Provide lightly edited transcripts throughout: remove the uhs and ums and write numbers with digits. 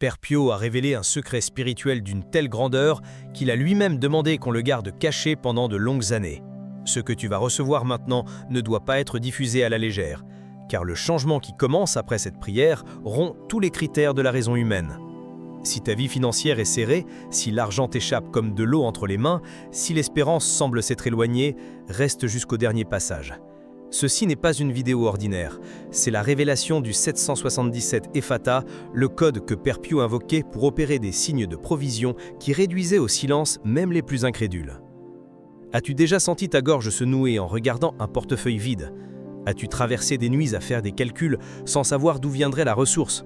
Père Pio a révélé un secret spirituel d'une telle grandeur qu'il a lui-même demandé qu'on le garde caché pendant de longues années. Ce que tu vas recevoir maintenant ne doit pas être diffusé à la légère, car le changement qui commence après cette prière rompt tous les critères de la raison humaine. Si ta vie financière est serrée, si l'argent t'échappe comme de l'eau entre les mains, si l'espérance semble s'être éloignée, reste jusqu'au dernier passage. Ceci n'est pas une vidéo ordinaire, c'est la révélation du 777 Ephata, le code que Père Pio invoquait pour opérer des signes de provision qui réduisaient au silence même les plus incrédules. As-tu déjà senti ta gorge se nouer en regardant un portefeuille vide? As-tu traversé des nuits à faire des calculs sans savoir d'où viendrait la ressource?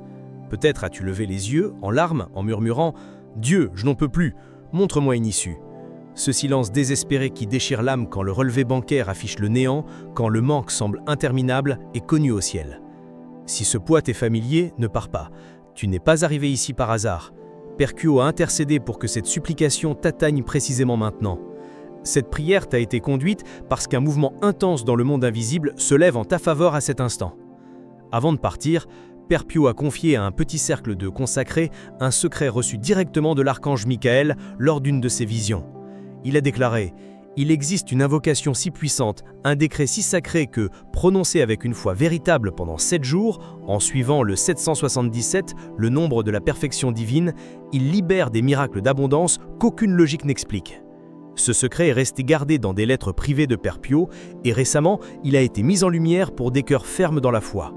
Peut-être as-tu levé les yeux en larmes en murmurant « Dieu, je n'en peux plus, montre-moi une issue ». Ce silence désespéré qui déchire l'âme quand le relevé bancaire affiche le néant, quand le manque semble interminable, est connu au ciel. Si ce poids t'est familier, ne pars pas. Tu n'es pas arrivé ici par hasard. Père Pio a intercédé pour que cette supplication t'atteigne précisément maintenant. Cette prière t'a été conduite parce qu'un mouvement intense dans le monde invisible se lève en ta faveur à cet instant. Avant de partir, Père Pio a confié à un petit cercle de consacrés un secret reçu directement de l'archange Michael lors d'une de ses visions. Il a déclaré « Il existe une invocation si puissante, un décret si sacré que, prononcé avec une foi véritable pendant 7 jours, en suivant le 777, le nombre de la perfection divine, il libère des miracles d'abondance qu'aucune logique n'explique. » Ce secret est resté gardé dans des lettres privées de Père Pio et récemment, il a été mis en lumière pour des cœurs fermes dans la foi.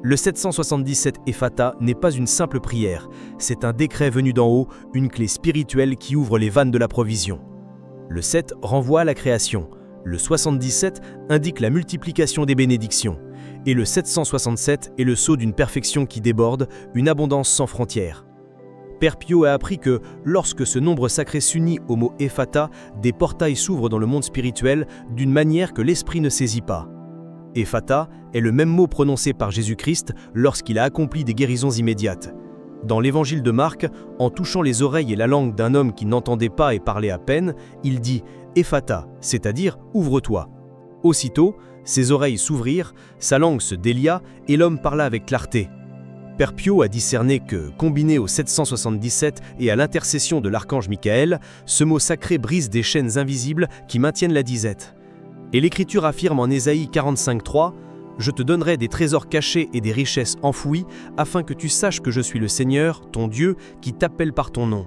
Le 777 Ephata n'est pas une simple prière, c'est un décret venu d'en haut, une clé spirituelle qui ouvre les vannes de la provision. Le 7 renvoie à la création, le 77 indique la multiplication des bénédictions, et le 767 est le sceau d'une perfection qui déborde, une abondance sans frontières. Père Pio a appris que, lorsque ce nombre sacré s'unit au mot Ephata, des portails s'ouvrent dans le monde spirituel d'une manière que l'esprit ne saisit pas. Ephata est le même mot prononcé par Jésus-Christ lorsqu'il a accompli des guérisons immédiates. Dans l'évangile de Marc, en touchant les oreilles et la langue d'un homme qui n'entendait pas et parlait à peine, il dit « Ephata », c'est-à-dire « ouvre-toi ». Aussitôt, ses oreilles s'ouvrirent, sa langue se délia et l'homme parla avec clarté. Père Pio a discerné que, combiné au 777 et à l'intercession de l'archange Michael, ce mot sacré brise des chaînes invisibles qui maintiennent la disette. Et l'Écriture affirme en Ésaïe 45:3 « Je te donnerai des trésors cachés et des richesses enfouies, afin que tu saches que je suis le Seigneur, ton Dieu, qui t'appelle par ton nom. »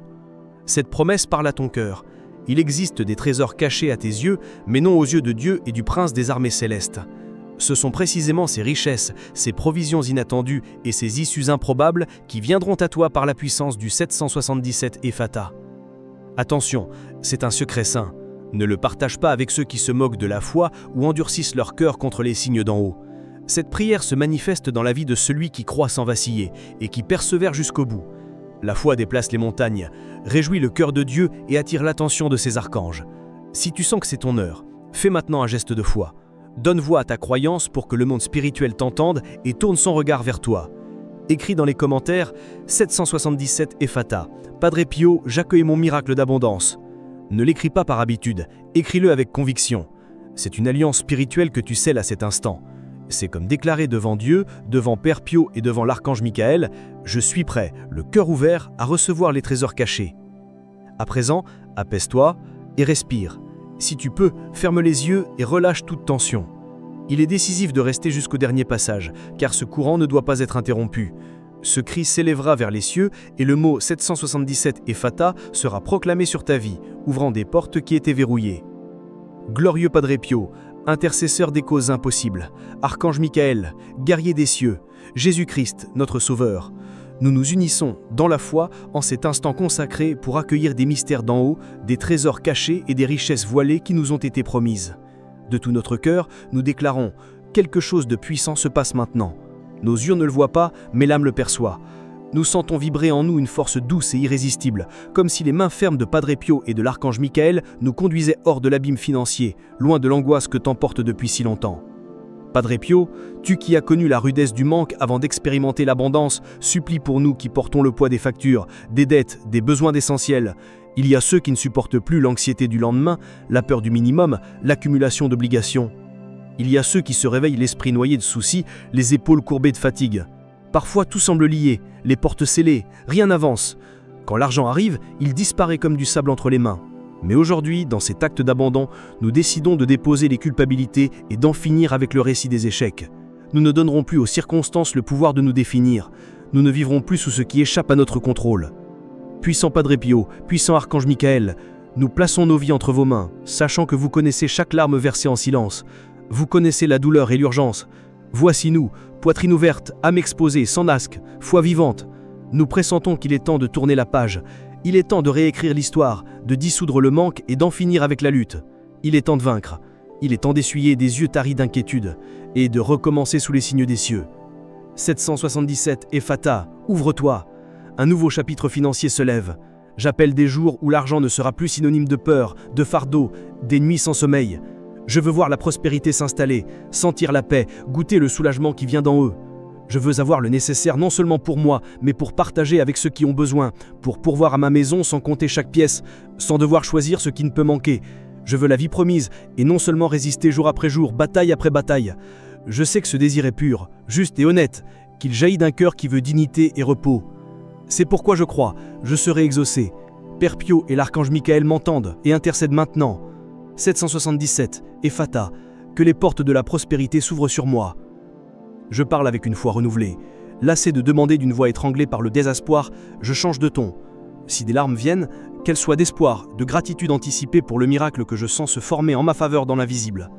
Cette promesse parle à ton cœur. Il existe des trésors cachés à tes yeux, mais non aux yeux de Dieu et du prince des armées célestes. Ce sont précisément ces richesses, ces provisions inattendues et ces issues improbables qui viendront à toi par la puissance du 777 Ephata. Attention, c'est un secret saint. Ne le partage pas avec ceux qui se moquent de la foi ou endurcissent leur cœur contre les signes d'en haut. Cette prière se manifeste dans la vie de celui qui croit sans vaciller et qui persévère jusqu'au bout. La foi déplace les montagnes, réjouit le cœur de Dieu et attire l'attention de ses archanges. Si tu sens que c'est ton heure, fais maintenant un geste de foi. Donne voix à ta croyance pour que le monde spirituel t'entende et tourne son regard vers toi. Écris dans les commentaires « 777 Ephata, Padre Pio, j'accueille mon miracle d'abondance ». Ne l'écris pas par habitude, écris-le avec conviction. C'est une alliance spirituelle que tu scelles à cet instant. C'est comme déclarer devant Dieu, devant Père Pio et devant l'archange Michael « Je suis prêt, le cœur ouvert, à recevoir les trésors cachés ». À présent, apaise-toi et respire. Si tu peux, ferme les yeux et relâche toute tension. Il est décisif de rester jusqu'au dernier passage, car ce courant ne doit pas être interrompu. Ce cri s'élèvera vers les cieux et le mot 777 Ephata sera proclamé sur ta vie, ouvrant des portes qui étaient verrouillées. Glorieux Padre Pio, intercesseur des causes impossibles, archange Michael, guerrier des cieux, Jésus-Christ, notre Sauveur, nous nous unissons dans la foi en cet instant consacré pour accueillir des mystères d'en haut, des trésors cachés et des richesses voilées qui nous ont été promises. De tout notre cœur, nous déclarons « Quelque chose de puissant se passe maintenant ». Nos yeux ne le voient pas, mais l'âme le perçoit. Nous sentons vibrer en nous une force douce et irrésistible, comme si les mains fermes de Padre Pio et de l'archange Michael nous conduisaient hors de l'abîme financier, loin de l'angoisse que t'emporte depuis si longtemps. Padre Pio, tu qui as connu la rudesse du manque avant d'expérimenter l'abondance, supplie pour nous qui portons le poids des factures, des dettes, des besoins essentiels. Il y a ceux qui ne supportent plus l'anxiété du lendemain, la peur du minimum, l'accumulation d'obligations. Il y a ceux qui se réveillent l'esprit noyé de soucis, les épaules courbées de fatigue. Parfois tout semble lié, les portes scellées, rien n'avance. Quand l'argent arrive, il disparaît comme du sable entre les mains. Mais aujourd'hui, dans cet acte d'abandon, nous décidons de déposer les culpabilités et d'en finir avec le récit des échecs. Nous ne donnerons plus aux circonstances le pouvoir de nous définir. Nous ne vivrons plus sous ce qui échappe à notre contrôle. Puissant Padre Pio, puissant Archange Michael, nous plaçons nos vies entre vos mains, sachant que vous connaissez chaque larme versée en silence. Vous connaissez la douleur et l'urgence. Voici nous, poitrine ouverte, âme exposée, sans asque, foi vivante. Nous pressentons qu'il est temps de tourner la page. Il est temps de réécrire l'histoire, de dissoudre le manque et d'en finir avec la lutte. Il est temps de vaincre. Il est temps d'essuyer des yeux taris d'inquiétude et de recommencer sous les signes des cieux. 777 Ephata, ouvre-toi. Un nouveau chapitre financier se lève. J'appelle des jours où l'argent ne sera plus synonyme de peur, de fardeau, des nuits sans sommeil. Je veux voir la prospérité s'installer, sentir la paix, goûter le soulagement qui vient d'en eux. Je veux avoir le nécessaire non seulement pour moi, mais pour partager avec ceux qui ont besoin, pour pourvoir à ma maison sans compter chaque pièce, sans devoir choisir ce qui ne peut manquer. Je veux la vie promise, et non seulement résister jour après jour, bataille après bataille. Je sais que ce désir est pur, juste et honnête, qu'il jaillit d'un cœur qui veut dignité et repos. C'est pourquoi je crois, je serai exaucé. Père Pio et l'archange Michael m'entendent et intercèdent maintenant. 777, Ephata, que les portes de la prospérité s'ouvrent sur moi. Je parle avec une foi renouvelée. Lassé de demander d'une voix étranglée par le désespoir, je change de ton. Si des larmes viennent, qu'elles soient d'espoir, de gratitude anticipée pour le miracle que je sens se former en ma faveur dans l'invisible.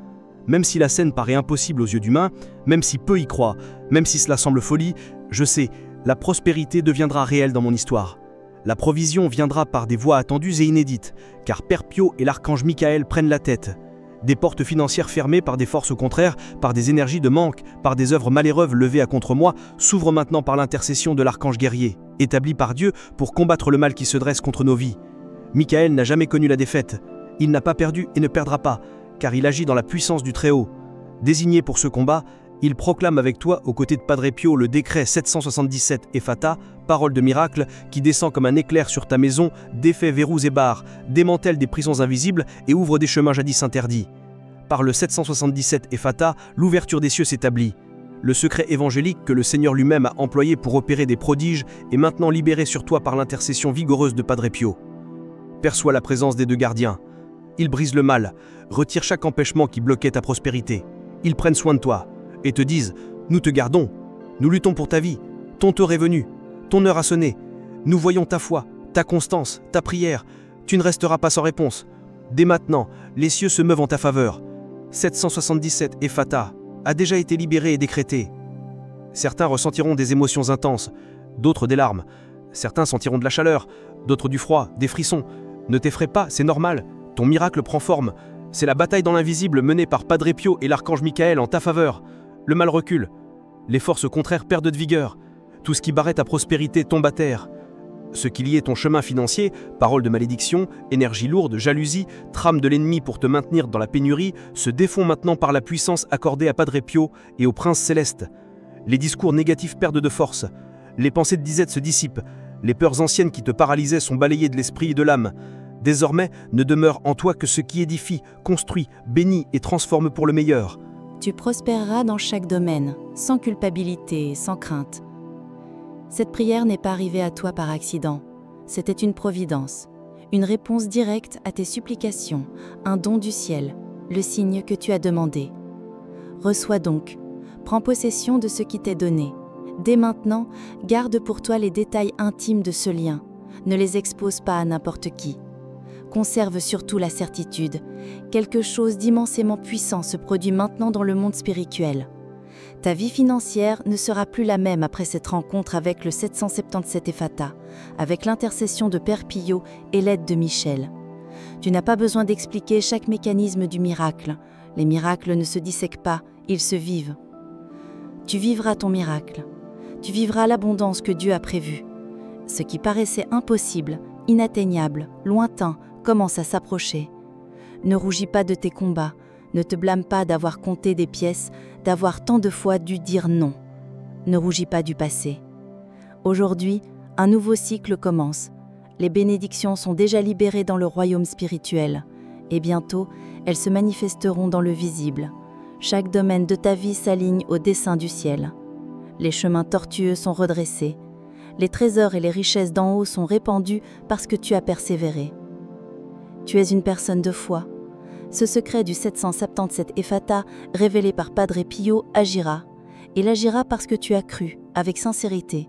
Même si la scène paraît impossible aux yeux d'humains, même si peu y croient, même si cela semble folie, je sais, la prospérité deviendra réelle dans mon histoire. La provision viendra par des voies attendues et inédites, car Père Pio et l'archange Michael prennent la tête. Des portes financières fermées par des forces contraires, par des énergies de manque, par des œuvres malheureuses levées à contre moi, s'ouvrent maintenant par l'intercession de l'archange guerrier, établi par Dieu pour combattre le mal qui se dresse contre nos vies. Michael n'a jamais connu la défaite. Il n'a pas perdu et ne perdra pas, car il agit dans la puissance du Très-Haut. Désigné pour ce combat, il proclame avec toi, aux côtés de Padre Pio, le décret 777 Ephata, parole de miracle, qui descend comme un éclair sur ta maison, défait verrous et barres, démantèle des prisons invisibles et ouvre des chemins jadis interdits. Par le 777 Ephata, l'ouverture des cieux s'établit. Le secret évangélique que le Seigneur lui-même a employé pour opérer des prodiges est maintenant libéré sur toi par l'intercession vigoureuse de Padre Pio. Perçois la présence des deux gardiens. Ils brisent le mal, retirent chaque empêchement qui bloquait ta prospérité. Ils prennent soin de toi et te disent « Nous te gardons, nous luttons pour ta vie, ton tour est venu, ton heure a sonné, nous voyons ta foi, ta constance, ta prière, tu ne resteras pas sans réponse. Dès maintenant, les cieux se meuvent en ta faveur. 777 Ephata a déjà été libéré et décrété. Certains ressentiront des émotions intenses, d'autres des larmes. Certains sentiront de la chaleur, d'autres du froid, des frissons. Ne t'effraie pas, c'est normal, ton miracle prend forme. C'est la bataille dans l'invisible menée par Padre Pio et l'archange Michael en ta faveur. Le mal recule, les forces contraires perdent de vigueur, tout ce qui barrait ta prospérité tombe à terre. Ce qui liait ton chemin financier, paroles de malédiction, énergie lourde, jalousie, trame de l'ennemi pour te maintenir dans la pénurie, se défont maintenant par la puissance accordée à Padre Pio et au Prince Céleste. Les discours négatifs perdent de force, les pensées de disette se dissipent, les peurs anciennes qui te paralysaient sont balayées de l'esprit et de l'âme. Désormais, ne demeure en toi que ce qui édifie, construit, bénit et transforme pour le meilleur. Tu prospéreras dans chaque domaine, sans culpabilité, sans crainte. Cette prière n'est pas arrivée à toi par accident. C'était une providence, une réponse directe à tes supplications, un don du ciel, le signe que tu as demandé. Reçois donc, prends possession de ce qui t'est donné. Dès maintenant, garde pour toi les détails intimes de ce lien. Ne les expose pas à n'importe qui. Conserve surtout la certitude. Quelque chose d'immensément puissant se produit maintenant dans le monde spirituel. Ta vie financière ne sera plus la même après cette rencontre avec le 777 Ephata, avec l'intercession de Père Pio et l'aide de Michel. Tu n'as pas besoin d'expliquer chaque mécanisme du miracle. Les miracles ne se dissèquent pas, ils se vivent. Tu vivras ton miracle. Tu vivras l'abondance que Dieu a prévue. Ce qui paraissait impossible, inatteignable, lointain, commence à s'approcher. Ne rougis pas de tes combats, ne te blâme pas d'avoir compté des pièces, d'avoir tant de fois dû dire non. Ne rougis pas du passé. Aujourd'hui, un nouveau cycle commence. Les bénédictions sont déjà libérées dans le royaume spirituel, et bientôt, elles se manifesteront dans le visible. Chaque domaine de ta vie s'aligne au dessein du ciel. Les chemins tortueux sont redressés. Les trésors et les richesses d'en haut sont répandus parce que tu as persévéré. Tu es une personne de foi. Ce secret du 777 Ephata, révélé par Padre Pio, agira. Il agira parce que tu as cru, avec sincérité.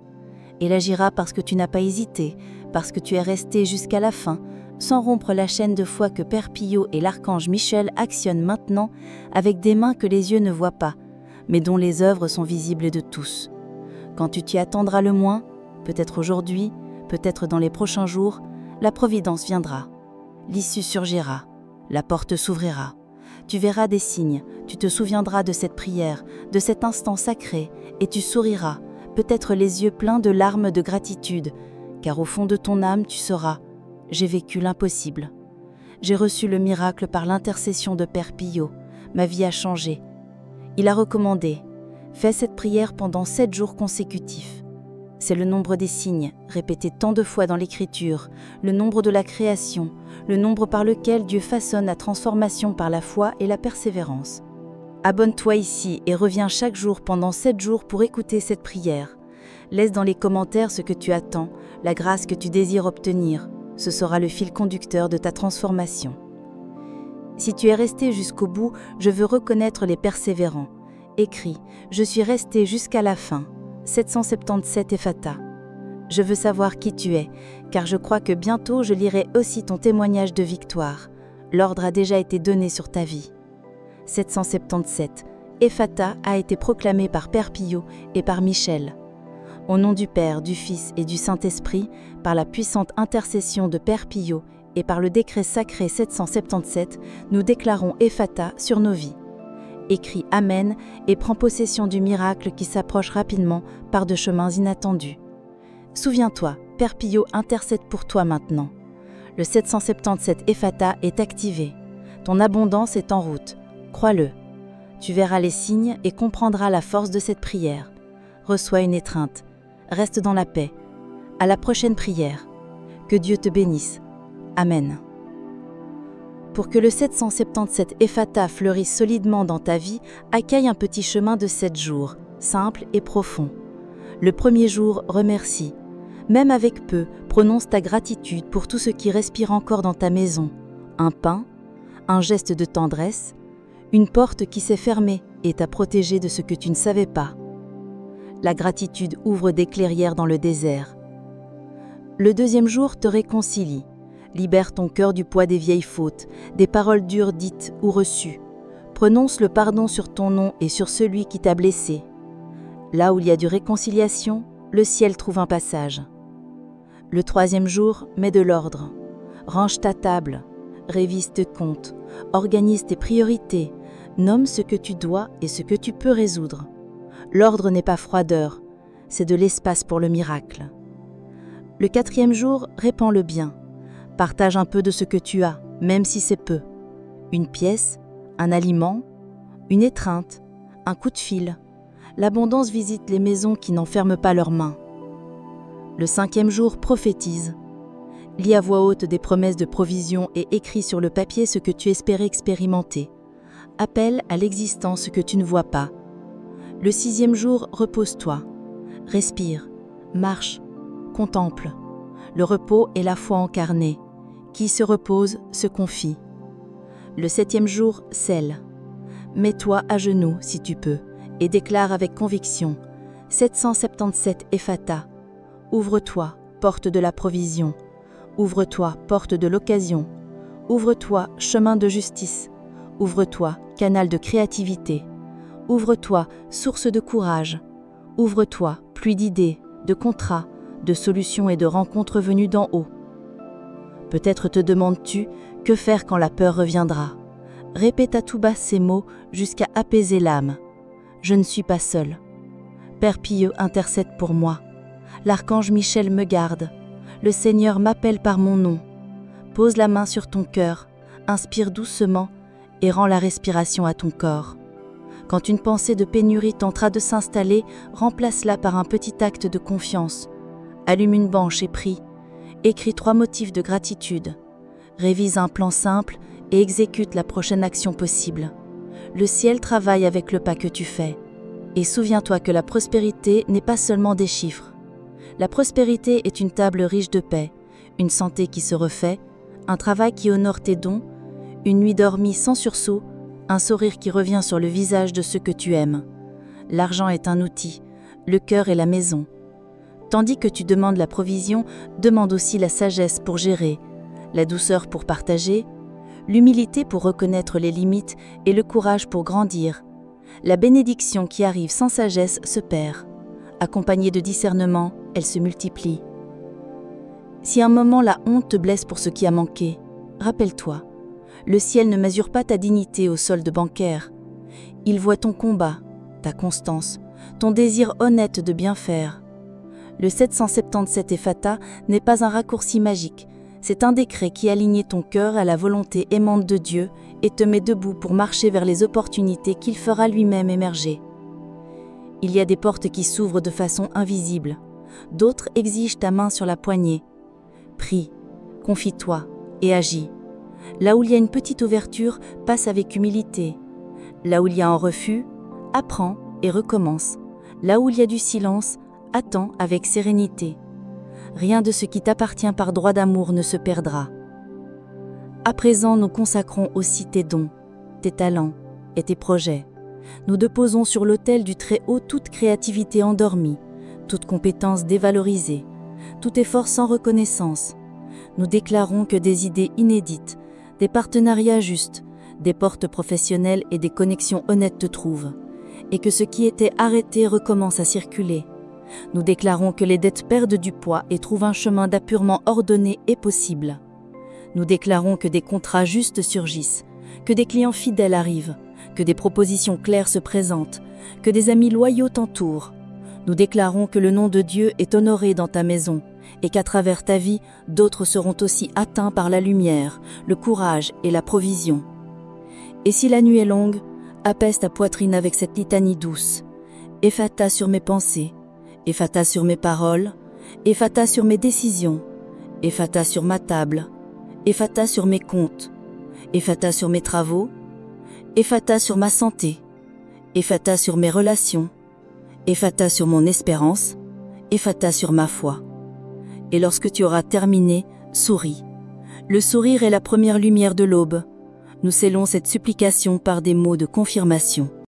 Il agira parce que tu n'as pas hésité, parce que tu es resté jusqu'à la fin, sans rompre la chaîne de foi que Père Pio et l'archange Michel actionnent maintenant avec des mains que les yeux ne voient pas, mais dont les œuvres sont visibles de tous. Quand tu t'y attendras le moins, peut-être aujourd'hui, peut-être dans les prochains jours, la providence viendra. L'issue surgira, la porte s'ouvrira. Tu verras des signes, tu te souviendras de cette prière, de cet instant sacré, et tu souriras, peut-être les yeux pleins de larmes de gratitude, car au fond de ton âme tu sauras, j'ai vécu l'impossible. J'ai reçu le miracle par l'intercession de Père Pio, ma vie a changé. Il a recommandé, fais cette prière pendant 7 jours consécutifs. C'est le nombre des signes, répété tant de fois dans l'Écriture, le nombre de la création, le nombre par lequel Dieu façonne la transformation par la foi et la persévérance. Abonne-toi ici et reviens chaque jour pendant 7 jours pour écouter cette prière. Laisse dans les commentaires ce que tu attends, la grâce que tu désires obtenir. Ce sera le fil conducteur de ta transformation. Si tu es resté jusqu'au bout, je veux reconnaître les persévérants. Écris, je suis resté jusqu'à la fin. 777 Ephata. Je veux savoir qui tu es, car je crois que bientôt je lirai aussi ton témoignage de victoire. L'ordre a déjà été donné sur ta vie. 777 Ephata a été proclamé par Père Pio et par Michel. Au nom du Père, du Fils et du Saint-Esprit, par la puissante intercession de Père Pio et par le décret sacré 777, nous déclarons Ephata sur nos vies. Écris Amen et prends possession du miracle qui s'approche rapidement par de chemins inattendus. Souviens-toi, Père Pio intercède pour toi maintenant. Le 777 Ephata est activé. Ton abondance est en route. Crois-le. Tu verras les signes et comprendras la force de cette prière. Reçois une étreinte. Reste dans la paix. À la prochaine prière. Que Dieu te bénisse. Amen. Pour que le 777 Ephata fleurisse solidement dans ta vie, accueille un petit chemin de 7 jours, simple et profond. Le premier jour, remercie. Même avec peu, prononce ta gratitude pour tout ce qui respire encore dans ta maison. Un pain, un geste de tendresse, une porte qui s'est fermée et t'a protégé de ce que tu ne savais pas. La gratitude ouvre des clairières dans le désert. Le deuxième jour te réconcilie. Libère ton cœur du poids des vieilles fautes, des paroles dures dites ou reçues. Prononce le pardon sur ton nom et sur celui qui t'a blessé. Là où il y a du réconciliation, le ciel trouve un passage. Le troisième jour, mets de l'ordre. Range ta table, révise tes comptes, organise tes priorités, nomme ce que tu dois et ce que tu peux résoudre. L'ordre n'est pas froideur, c'est de l'espace pour le miracle. Le quatrième jour, répands le bien. Partage un peu de ce que tu as, même si c'est peu. Une pièce, un aliment, une étreinte, un coup de fil. L'abondance visite les maisons qui n'enferment pas leurs mains. Le cinquième jour, prophétise. Lis à voix haute des promesses de provision et écris sur le papier ce que tu espérais expérimenter. Appelle à l'existence ce que tu ne vois pas. Le sixième jour, repose-toi. Respire, marche, contemple. Le repos est la foi incarnée. Qui se repose se confie. Le septième jour, scelle. Mets-toi à genoux si tu peux et déclare avec conviction 777 Ephata. Ouvre-toi, porte de la provision. Ouvre-toi, porte de l'occasion. Ouvre-toi, chemin de justice. Ouvre-toi, canal de créativité. Ouvre-toi, source de courage. Ouvre-toi, pluie d'idées, de contrats, de solutions et de rencontres venues d'en haut. Peut-être te demandes-tu, que faire quand la peur reviendra? Répète à tout bas ces mots jusqu'à apaiser l'âme. Je ne suis pas seul. Père Pio intercède pour moi. L'archange Michel me garde. Le Seigneur m'appelle par mon nom. Pose la main sur ton cœur, inspire doucement et rends la respiration à ton corps. Quand une pensée de pénurie tentera de s'installer, remplace-la par un petit acte de confiance. Allume une bâche et prie. Écris 3 motifs de gratitude. Révise un plan simple et exécute la prochaine action possible. Le ciel travaille avec le pas que tu fais. Et souviens-toi que la prospérité n'est pas seulement des chiffres. La prospérité est une table riche de paix, une santé qui se refait, un travail qui honore tes dons, une nuit dormie sans sursaut, un sourire qui revient sur le visage de ceux que tu aimes. L'argent est un outil, le cœur est la maison. Tandis que tu demandes la provision, demande aussi la sagesse pour gérer, la douceur pour partager, l'humilité pour reconnaître les limites et le courage pour grandir. La bénédiction qui arrive sans sagesse se perd. Accompagnée de discernement, elle se multiplie. Si un moment la honte te blesse pour ce qui a manqué, rappelle-toi, le ciel ne mesure pas ta dignité au solde bancaire. Il voit ton combat, ta constance, ton désir honnête de bien faire. Le 777 Ephata n'est pas un raccourci magique, c'est un décret qui aligne ton cœur à la volonté aimante de Dieu et te met debout pour marcher vers les opportunités qu'il fera lui-même émerger. Il y a des portes qui s'ouvrent de façon invisible, d'autres exigent ta main sur la poignée. Prie, confie-toi et agis. Là où il y a une petite ouverture, passe avec humilité. Là où il y a un refus, apprends et recommence. Là où il y a du silence, attends avec sérénité. Rien de ce qui t'appartient par droit d'amour ne se perdra. À présent, nous consacrons aussi tes dons, tes talents et tes projets. Nous déposons sur l'autel du Très-Haut toute créativité endormie, toute compétence dévalorisée, tout effort sans reconnaissance. Nous déclarons que des idées inédites, des partenariats justes, des portes professionnelles et des connexions honnêtes te trouvent, et que ce qui était arrêté recommence à circuler. Nous déclarons que les dettes perdent du poids et trouvent un chemin d'appurement ordonné et possible. Nous déclarons que des contrats justes surgissent, que des clients fidèles arrivent, que des propositions claires se présentent, que des amis loyaux t'entourent. Nous déclarons que le nom de Dieu est honoré dans ta maison et qu'à travers ta vie, d'autres seront aussi atteints par la lumière, le courage et la provision. Et si la nuit est longue, apaise ta poitrine avec cette litanie douce. Ephata sur mes pensées, Ephata sur mes paroles, Ephata sur mes décisions, Ephata sur ma table, Ephata sur mes comptes, Ephata sur mes travaux, Ephata sur ma santé, Ephata sur mes relations, Ephata sur mon espérance, Ephata sur ma foi. Et lorsque tu auras terminé, souris. Le sourire est la première lumière de l'aube. Nous scellons cette supplication par des mots de confirmation.